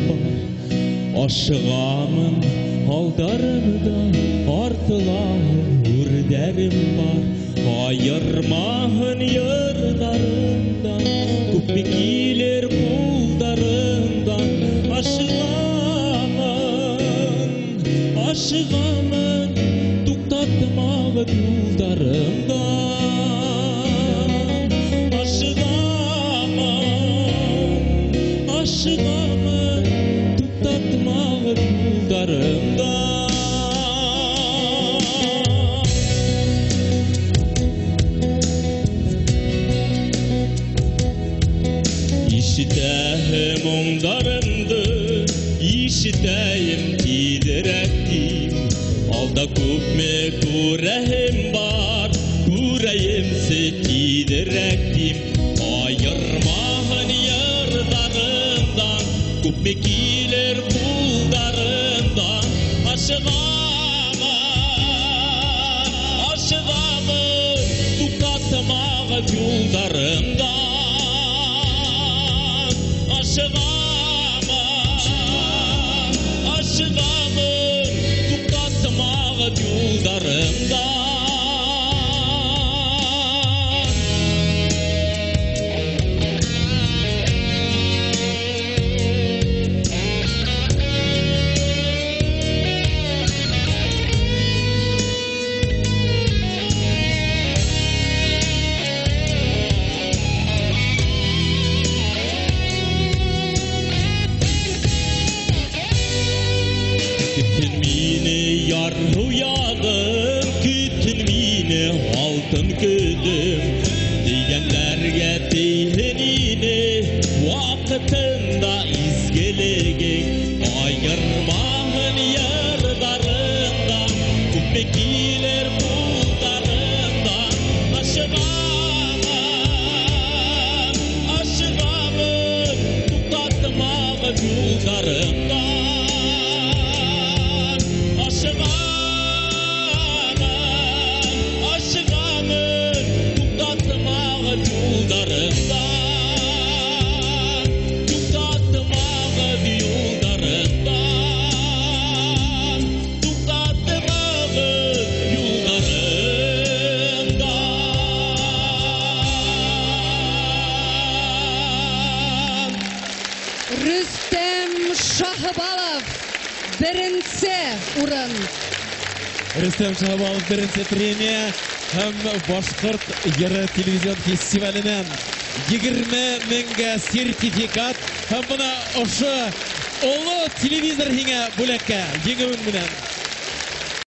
бар. Ашығамын алдарымда, артылағын үрдәрім бар. Айырмағын ердарымдан, көппе келер қолдарымдан. Ашығамын, туқтатмағы юлдарымдан. Ашығамын, туқтатмағы юлдарымдан. Ишітәйім оңдарымды, ишітәйім тидірәктім. Алда көпме көрәйім бар, көрәйімсі тидірәктім. Айырмағын ердарымдан, көпме келер қолдарымдан. Ашығамын, туқтатмағы юлдарымдан. Ашығамын, туқтатмағы юлдарымдан. Kütün mini yar uyadım, kütün mini altın güdüm. Diyenlerge değinini, vakıtında izgelegin. Ayırmağın yerdarından, küppe gelir buldarından. Aşığamın, tutatmağı yoldarından. Aşığamın, tutatmağı yoldarından. Tutatmağı yoldarından. Tutatmağı yoldarından. Rüstem Şahbalov birinci урын. Rüstem Şahbalov birinci pремия һәм Башкорт йыры телевизион фестиваленнән 20,000 сертификат һәм моны ошо олы телевизор һиңә бүләккә җиңүең белән.